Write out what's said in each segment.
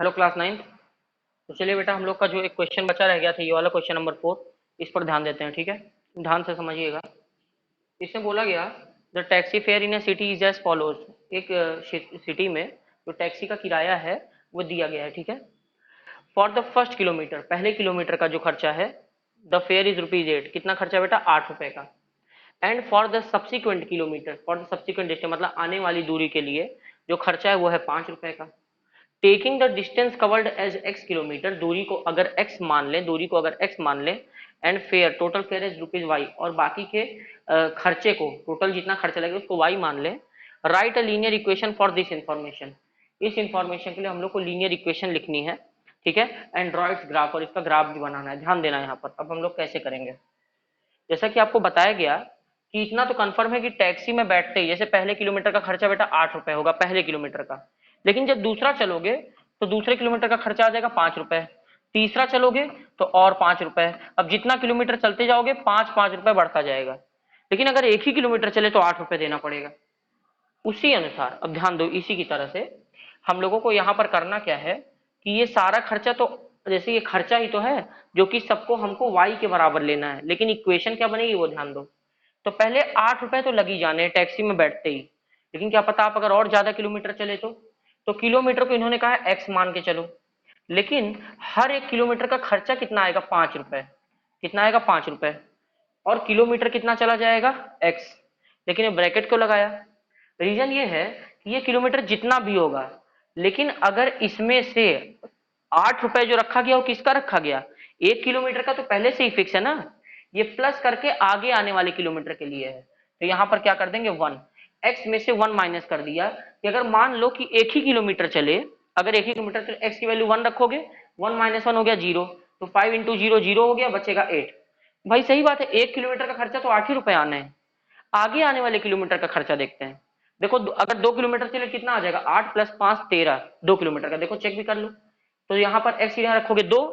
Hello class 9। तो चलिए बेटा, हम लोग का जो एक क्वेश्चन बचा रह गया था, ये वाला क्वेश्चन नंबर 4, इस पर ध्यान देते हैं। ठीक है, ध्यान से समझिएगा। इसमें बोला गया, the taxi fare in a city is as follows. एक सिटी में जो टैक्सी का किराया है वो दिया गया है। ठीक है, फॉर द फर्स्ट किलोमीटर, पहले किलोमीटर का जो खर्चा है, द फेयर इज रुपीज 8। कितना खर्चा बेटा? 8 रुपए का। And for the subsequent kilometre, for the subsequent distance मतलब आने वाली दूरी के लिए जो खर्चा है वो है 5 रुपए का। Taking the distance covered as x kilometre, दूरी को अगर x मान लें, दूरी को अगर x मान लें, and fare, total fare as rupees y, और बाकी के खर्चे को, टोटल जितना खर्चा लगेगा उसको y मान लें। Right a linear equation for this information, इस इंफॉर्मेशन के लिए हम लोग को लीनियर इक्वेशन लिखनी है। ठीक है, एंड ड्रॉ इट्स ग्राफ, और इसका ग्राफ भी बनाना है। ध्यान देना है यहाँ पर। अब हम लोग कैसे करेंगे, जैसा कि आपको बताया गया कि इतना तो कंफर्म है कि टैक्सी में बैठते ही, जैसे पहले किलोमीटर का खर्चा बेटा 8 रुपए होगा पहले किलोमीटर का, लेकिन जब दूसरा चलोगे तो दूसरे किलोमीटर का खर्चा आ जाएगा 5 रुपए, तीसरा चलोगे तो और 5 रुपए। अब जितना किलोमीटर चलते जाओगे 5-5 रुपए बढ़ता जाएगा, लेकिन अगर एक ही किलोमीटर चले तो 8 रुपए देना पड़ेगा। उसी अनुसार अब ध्यान दो, इसी की तरह से हम लोगों को यहाँ पर करना क्या है कि ये सारा खर्चा तो, जैसे ये खर्चा ही तो है जो कि सबको हमको y के बराबर लेना है, लेकिन इक्वेशन क्या बनेगी वो ध्यान दो। तो पहले 8 रुपए तो लगी जाने टैक्सी में बैठते ही, लेकिन क्या पता आप अगर और ज्यादा किलोमीटर चले तो किलोमीटर को इन्होंने कहा एक्स मान के चलो, लेकिन हर एक किलोमीटर का खर्चा कितना आएगा? 5 रुपए। कितना आएगा? 5 रुपए। और किलोमीटर कितना चला जाएगा? एक्स। लेकिन ये ब्रैकेट क्यों लगाया? रीजन ये है कि ये किलोमीटर जितना भी होगा, लेकिन अगर इसमें से 8 रुपए जो रखा गया वो किसका रखा गया? 1 किलोमीटर का तो पहले से ही फिक्स है ना, ये प्लस करके आगे आने वाले किलोमीटर के लिए है। तो यहां पर क्या कर देंगे? 1, एक्स में से 1 माइनस कर दिया कि अगर मान लो कि एक ही किलोमीटर चले, अगर एक ही किलोमीटर चले, एक्स की वैल्यू 1 रखोगे, 1 माइनस 1 हो गया 0, तो 5 इंटू 0 0 हो गया, बचेगा 8। भाई सही बात है, 1 किलोमीटर का खर्चा तो 8 ही रुपए आना है। आगे आने वाले किलोमीटर का खर्चा देखते हैं। देखो अगर 2 किलोमीटर चले कितना आ जाएगा? 8 प्लस 5 13, 2 किलोमीटर का। देखो चेक भी कर लो। तो यहाँ पर एक्स यहाँ रखोगे 2,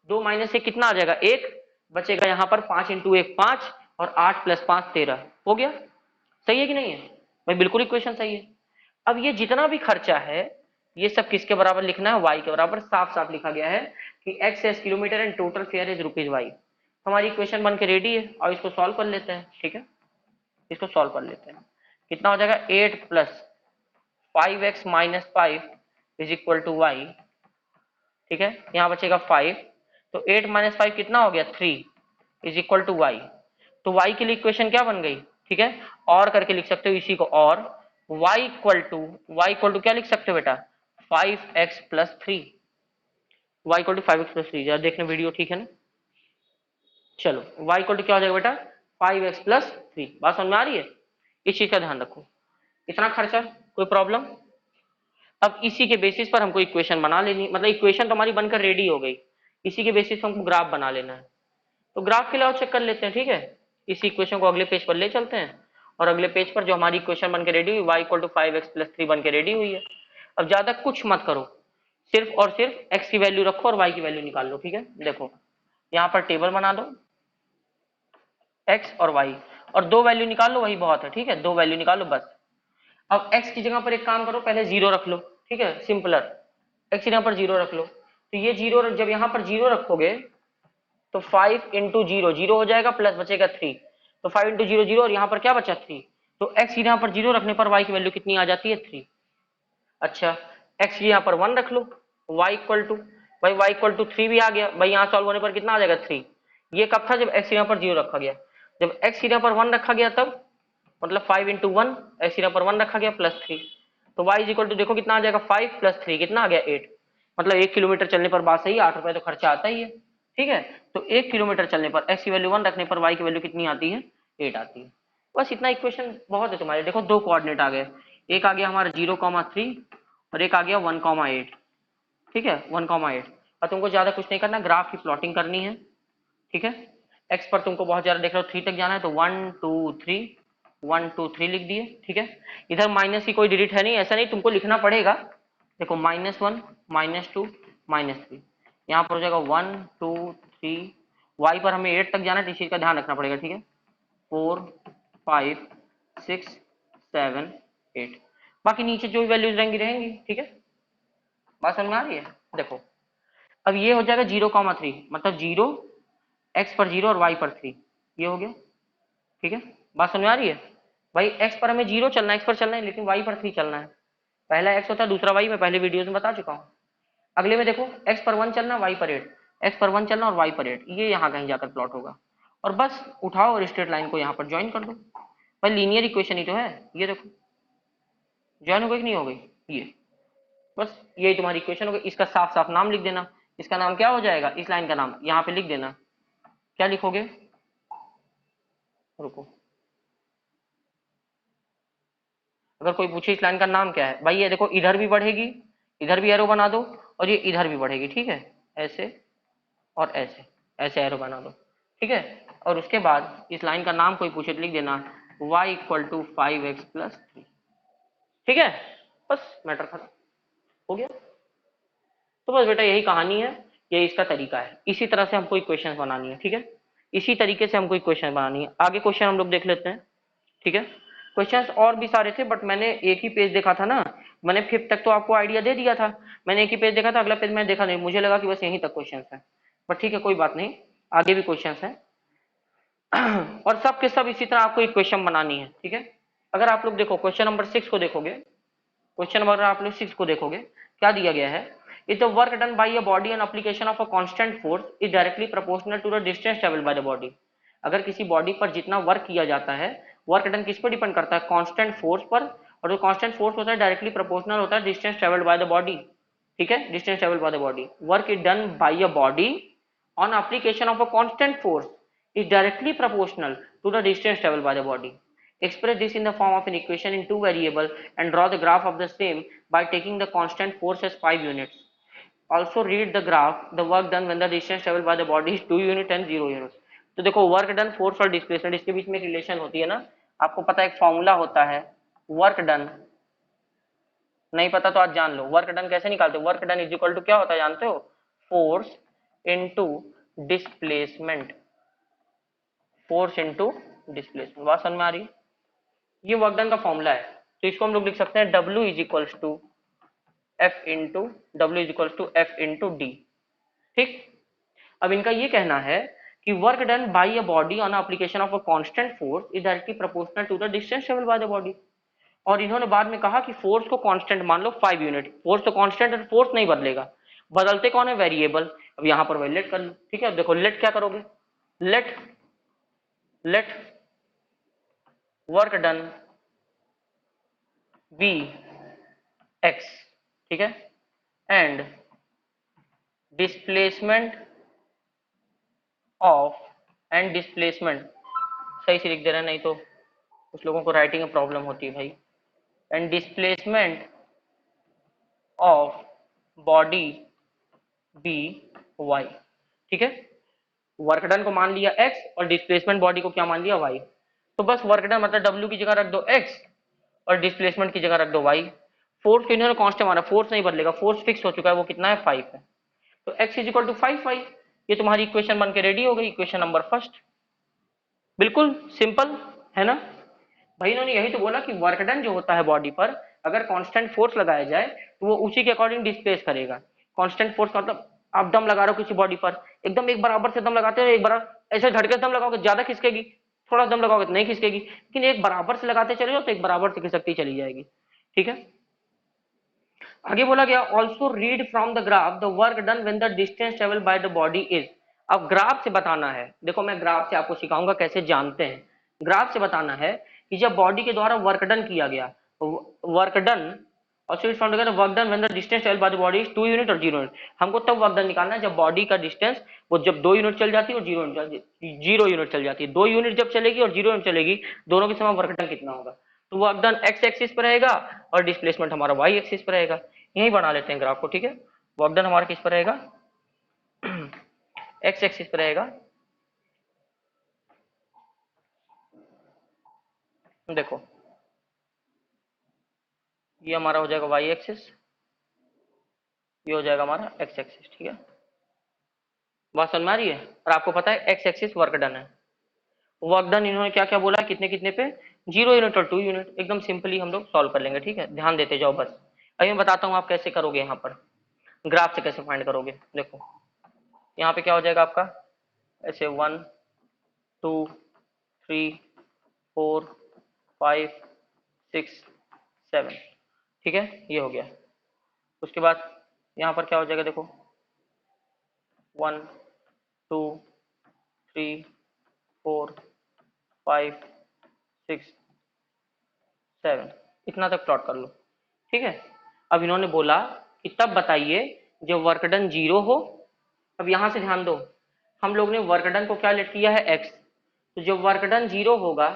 2 माइनस से कितना आ जाएगा? 1, बचेगा यहाँ पर 5 इंटू 1 5, और 8 प्लस 5 13 हो गया। सही है कि नहीं है भाई? बिल्कुल इक्वेशन सही है। अब ये जितना भी खर्चा है ये सब किसके बराबर लिखना है? वाई के बराबर। साफ साफ लिखा गया है कि x as kilometre and total fare is rupees y. हमारी इक्वेशन बन के रेडी है, और इसको सॉल्व कर लेते हैं। ठीक है, इसको सॉल्व कर लेते हैं। कितना हो जाएगा? 8 plus 5x minus 5 is equal to y. ठीक है, यहाँ बचेगा 5, तो 8 माइनस 5 कितना हो गया? 3 इज इक्वल टू वाई। तो y के लिए इक्वेशन क्या बन गई? ठीक है, और करके लिख सकते हो इसी को, और y इक्वल टू क्या लिख सकते हो बेटा? 5x plus 3। y equal to 5x plus 3, जरा देखने वीडियो, ठीक है ना। चलो y इक्वल टू क्या हो जाएगा बेटा? 5x plus 3। बात समझ में आ रही है? इस चीज का ध्यान रखो। इतना खर्चा, कोई प्रॉब्लम? अब इसी के बेसिस पर हमको इक्वेशन बना लेनी, मतलब इक्वेशन तो हमारी बनकर रेडी हो गई, इसी के बेसिस पर हमको ग्राफ बना लेना है। तो ग्राफ के लिए और चेक कर लेते हैं। ठीक है, इसी इक्वेशन को अगले पेज पर ले चलते हैं, और अगले पेज पर जो हमारी इक्वेशन बनकर रेडी हुई, y इक्वल टू 5x+3 बन के रेडी हुई है। अब ज्यादा कुछ मत करो, सिर्फ और सिर्फ x की वैल्यू रखो और y की वैल्यू निकाल लो। ठीक है, देखो यहाँ पर टेबल बना दो, x और y, और दो वैल्यू निकाल लो, वही बहुत है। ठीक है, दो वैल्यू निकालो बस। अब x की जगह पर एक काम करो, पहले 0 रख लो। ठीक है, सिंपलर। x की जगह पर 0 रख लो, तो ये 0 जब यहाँ पर 0 रखोगे तो 5 इंटू 0 0 हो जाएगा, प्लस बचेगा 3, तो 5 इंटू 0 0, और यहाँ पर क्या बचा? 3। तो x यहाँ पर 0 रखने पर y की वैल्यू कितनी आ जाती है? 3। अच्छा, x यहाँ पर 1 रख लो, y इक्वल टू, भाई y इक्वल टू 3 भी आ गया भाई, यहाँ सॉल्व होने पर कितना आ जाएगा? 3। ये कब था? जब x यहाँ पर 0 रखा गया। जब x यहाँ पर 1 रखा गया तब, मतलब 5 इंटू 1, x यहाँ पर 1 रखा गया प्लस 3, तो y इज इक्वल टू देखो कितना आ जाएगा? 5 प्लस 3 कितना आ गया? 8। मतलब 1 किलोमीटर चलने पर बात सही, 8 रुपए तो खर्चा आता ही है। ठीक है, तो 1 किलोमीटर चलने पर x की वैल्यू 1 रखने पर y की वैल्यू कितनी आती है? 8 आती है। बस इतना इक्वेशन बहुत है तुम्हारे। देखो दो कोऑर्डिनेट आ गए, एक आ गया हमारा 0,3, और एक आ गया 1,8। ठीक है, 1,8। और तुमको ज्यादा कुछ नहीं करना, ग्राफ की प्लॉटिंग करनी है। ठीक है, एक्स पर तुमको बहुत ज्यादा देख रहे हो, 3 तक जाना है, तो 1 2 3, 1 2 3 लिख दिए। ठीक है, इधर माइनस की कोई डिजिट है नहीं, ऐसा नहीं, तुमको लिखना पड़ेगा। देखो -1 -2 -3, यहाँ पर हो जाएगा 1 2 3, वाई पर हमें 8 तक जाना है, तो इस चीज का ध्यान रखना पड़ेगा। ठीक है, 4 5 6 7 8, बाकी नीचे जो भी वैल्यूज रहेंगी रहेंगी। ठीक है, बात समझ में आ रही है? देखो अब ये हो जाएगा 0,3, मतलब 0 x पर 0 और y पर 3, ये हो गया। ठीक है, बात समझ में आ रही है? भाई x पर हमें 0 चलना है, x पर चलना है, लेकिन y पर 3 चलना है। पहला x होता है, दूसरा y, मैं पहले वीडियोस में बता चुका हूँ। अगले में देखो x पर 1 चलना, y पर 8, x पर 1 चलना और y पर 8, ये यहाँ कहीं जाकर प्लॉट होगा। और बस उठाओ और स्ट्रेट लाइन को यहाँ पर ज्वाइन कर दो। भाई लीनियर इक्वेशन ही तो है, ये देखो ज्वाइन हो गई कि नहीं हो गई? ये बस यही तुम्हारी इक्वेशन हो गई। इसका साफ साफ नाम लिख देना। इसका नाम क्या हो जाएगा? इस लाइन का नाम यहाँ पे लिख देना। क्या लिखोगे? रुको, अगर कोई पूछे इस लाइन का नाम क्या है, भाई ये देखो इधर भी बढ़ेगी, इधर भी एरो बना दो, और ये इधर भी बढ़ेगी। ठीक है, ऐसे और ऐसे, ऐसे एरो बना दो। ठीक है, और उसके बाद इस लाइन का नाम कोई पूछे तो लिख देना y इक्वल टू 5x+3। ठीक है, बस मैटर खत्म हो गया। तो बस बेटा यही कहानी है, ये इसका तरीका है। इसी तरह से हमको इक्वेशन बनानी है। ठीक है, इसी तरीके से हमको इक्वेशन बनानी है। आगे क्वेश्चन हम लोग देख लेते हैं। ठीक है, क्वेश्चंस और भी सारे थे, बट मैंने एक ही पेज देखा था ना, मैंने 5th तक तो आपको आइडिया दे दिया था। मैंने एक ही पेज देखा था, अगला पेज मैंने देखा नहीं, मुझे लगा कि बस यहीं तक क्वेश्चंस है। बट ठीक है, कोई बात नहीं, आगे भी क्वेश्चंस हैं। और सब के सब इसी तरह आपको इक्वेशन बनानी है। ठीक है, अगर आप लोग देखो क्वेश्चन नंबर 6 को देखोगे, क्वेश्चन नंबर आप लोग 6 को देखोगे, क्या दिया गया है? If the work done by a body and application of a constant force is directly proportional to the distance travelled by the body. अगर किसी बॉडी पर जितना वर्क किया जाता है, वर्क डन किस पर डिपेंड करता है? कांस्टेंट फोर्स पर। और जो कांस्टेंट फोर्स होता है डायरेक्टली प्रोपोर्शनल होता है distance travelled by the body. ठीक है, distance travelled by the body, work is done by a body on application of a constant force is directly proportional to the distance traveled by the body. Express this in the form of an equation in two variables and draw the graph of the same by taking the constant force as 5 units. Also read the graph, the work done when the distance traveled by the body is 2 units and 0 units. तो देखो work done, force और displacement, इसके बीच में एक relation होती है ना, आपको पता है एक फॉर्मूला होता है वर्क डन। नहीं पता तो आज जान लो, वर्क डन कैसे निकालते हो? Work done is equal to क्या होता है जानते हो? Force into displacement, force into displacement. बात समझ में आ रही? ये वर्क डन का फॉर्मूला है, तो इसको हम लोग लिख सकते हैं W is equals to F into W is equals to F into D. ठीक, अब इनका ये कहना है कि work done by a body on application of a constant force is directly proportional to the distance travelled by the body. और इन्होंने बाद में कहा कि फोर्स को कांस्टेंट मान लो 5 यूनिट। फोर्स तो कांस्टेंट है, फोर्स नहीं बदलेगा, बदलते कौन है? वेरिएबल। अब यहां पर वही लेट कर लो। ठीक है, देखो लेट क्या करोगे? Let let work done be X. ठीक है, and displacement of, and displacement सही से लिख दे रहे हैं, नहीं तो कुछ लोगों को राइटिंग में प्रॉब्लम होती है भाई। And displacement of body be Y. ठीक है, वर्क डन को मान लिया x और डिस्प्लेसमेंट बॉडी को क्या मान लिया y। तो बस वर्क डन मतलब w की जगह रख दो x और डिस्प्लेसमेंट की जगह रख दो y। फोर्स को इन्होंने कांस्टेंट माना, फोर्स नहीं बदलेगा, फोर्स फिक्स हो चुका है, वो कितना है? 5 है। तो x इज इक्वल टू 5 ये तुम्हारी इक्वेशन बन के रेडी हो गई, इक्वेशन नंबर फर्स्ट। बिल्कुल सिंपल है ना भाई? इन्होंने यही तो बोला कि वर्क डन जो होता है बॉडी पर, अगर कांस्टेंट फोर्स लगाया जाए तो वो उसी के अकॉर्डिंग डिस्प्लेस करेगा। कांस्टेंट फोर्स का मतलब आप दम लगा रहे हो किसी बॉडी पर, एकदम एक बराबर से दम लगाते हो, एक बार ऐसे झटके से दम लगाओगे ज्यादा खिसकेगी, थोड़ा दम लगाओगे तो नहीं खिसकेगी, लेकिन एक बराबर से लगाते चले जाओ तो एक बराबर से खिसकती चली जाएगी। ठीक है, आगे बोला गया also read from the graph the work done when the distance travel by the body is. अब ग्राफ से बताना है, देखो मैं ग्राफ से आपको सिखाऊंगा कैसे जानते हैं। ग्राफ से बताना है कि जब बॉडी के द्वारा वर्क डन किया गया, वर्क डन और it's found work done when the distance travel by the body is 2 unit और 0 यूनिट। हमको तब वर्क डन निकालना है जब बॉडी का डिस्टेंस वो जब 2 यूनिट चल जाती है और 0 यूनिट चल जाती है। 2 यूनिट जब चलेगी और 0 यूनिट चलेगी, दोनों के समय वर्क डन कितना होगा? तो वर्क डन एक्स एक्सिस पर रहेगा और डिस्प्लेसमेंट हमारा वाई एक्सिस पर रहेगा। यही बना लेते हैं ग्राफ को। ठीक है, वर्क डन हमारा किस पर रहेगा? एक्स एक्सिस पर रहेगा। देखो ये हमारा हो जाएगा वाई एक्सिस, ये हो जाएगा हमारा एक्स एक्सिस। ठीक है, बात समझ में आ रही है? और आपको पता है एक्स एक्सिस वर्क डन है। वर्क डन इन्होंने क्या क्या बोला, कितने कितने पे? 0 यूनिट और 2 यूनिट। एकदम सिंपली हम लोग सॉल्व कर लेंगे। ठीक है, ध्यान देते जाओ बस। अभी मैं बताता हूँ आप कैसे करोगे यहाँ पर। ग्राफ से कैसे फाइंड करोगे, देखो यहाँ पे क्या हो जाएगा आपका, ऐसे 1 2 3 4 5 6 7, ठीक है, ये हो गया। उसके बाद यहाँ पर क्या हो जाएगा, देखो 1 2 3 4 5 6 7, इतना तक प्लॉट कर लो, ठीक है। अब इन्होंने बोला कि तब बताइए जब वर्क डन 0 हो। अब यहां से ध्यान दो, हम लोग ने वर्क डन को क्या लेट किया है, x। तो जब वर्क डन 0 होगा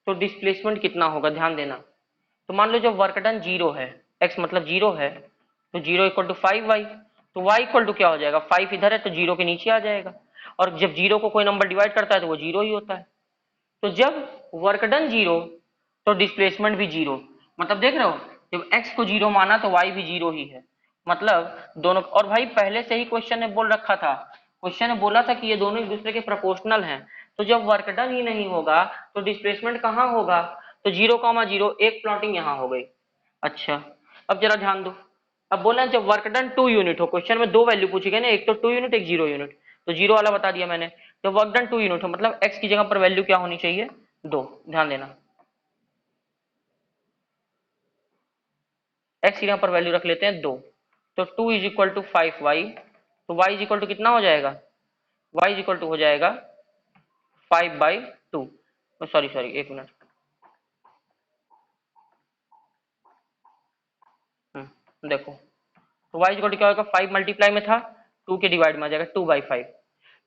तो डिस्प्लेसमेंट कितना होगा, ध्यान देना। तो मान लो जब वर्क डन 0 है, x मतलब 0 है, तो 0 इक्वल टू 5y, तो y इक्वल टू क्या हो जाएगा, 5 इधर है तो 0 के नीचे आ जाएगा, और जब 0 को कोई नंबर डिवाइड करता है तो वो 0 ही होता है। तो जब वर्क डन 0 तो डिस्प्लेसमेंट भी 0, मतलब देख रहे हो जब x को 0 माना तो y भी 0 ही है, मतलब दोनों। और भाई पहले से ही क्वेश्चन ने बोल रखा था, क्वेश्चन ने बोला था कि ये दोनों एक दूसरे के प्रोपोर्शनल हैं, तो जब वर्क डन ही नहीं होगा तो डिस्प्लेसमेंट कहाँ होगा, तो 0,0 एक प्लॉटिंग यहाँ हो गई। अच्छा, अब जरा ध्यान दो, अब बोला जब वर्क डन 2 यूनिट हो, क्वेश्चन में दो वैल्यू पूछी गई ना, एक तो 2 यूनिट एक 0 यूनिट, तो 0 वाला बता दिया मैंने। जब वर्क डन 2 यूनिट हो मतलब x की जगह पर वैल्यू क्या होनी चाहिए, 2, ध्यान देना, x की जगह पर वैल्यू रख लेते हैं 2, तो 2 इज इक्वल टू 5y, तो y इज इक्वल टू कितना हो जाएगा, y इज इक्वल टू हो जाएगा 5/2, सॉरी सॉरी एक मिनट, देखो तो y इक्वल टू क्या होगा, 5 मल्टीप्लाई में था 2 के डिवाइड में आ जाएगा 2/5,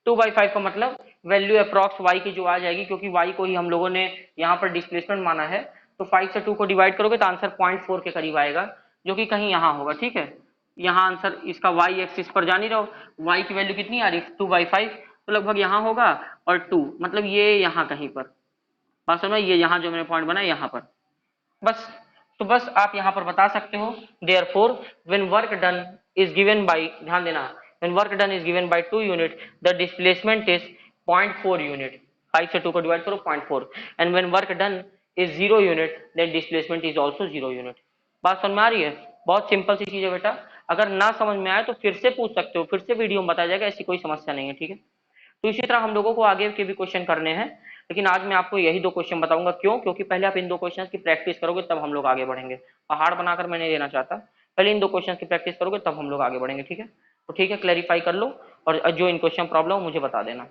2/5 का मतलब वैल्यू अप्रॉक्स y की जो आ जाएगी, क्योंकि y को ही हम लोगों ने यहाँ पर डिस्प्लेसमेंट माना है, तो 5 से 2 को डिवाइड करोगे तो आंसर 0.4 के करीब आएगा, जो कि कहीं यहाँ होगा, ठीक है। यहाँ आंसर इसका y एक्सिस पर जानी रहो, y की वैल्यू कितनी आ रही है 2/5, तो लगभग यहाँ होगा, और 2 मतलब ये यहाँ कहीं पर, बात समझ, ये यहाँ जो मैंने पॉइंट बनाया यहाँ पर, बस। तो बस आप यहाँ पर बता सकते हो therefore when work done is given by, ध्यान देना, when work done is given by 2 unit the displacement is 0.4 unit, 5 से 2 को डिवाइड करो 0.4, and when work done is 0 unit then displacement is also 0 unit. बात समझ में आ रही है, बहुत सिंपल सी चीज है बेटा, अगर ना समझ में आए तो फिर से पूछ सकते हो, फिर से वीडियो में बताया जाएगा, ऐसी कोई समस्या नहीं है, ठीक है। तो इसी तरह हम लोगों को आगे के भी क्वेश्चन करने हैं, लेकिन आज मैं आपको यही दो क्वेश्चन बताऊंगा, क्यों, क्योंकि पहले आप इन दो क्वेश्चन की प्रैक्टिस करोगे तब हम लोग आगे बढ़ेंगे, पहाड़ बनाकर मैं नहीं देना चाहता, पहले इन दो क्वेश्चन की प्रैक्टिस करोगे तब हम लोग आगे बढ़ेंगे, ठीक है। तो ठीक है, क्लैरिफाई कर लो, और जो इन क्वेश्चन प्रॉब्लम मुझे बता देना।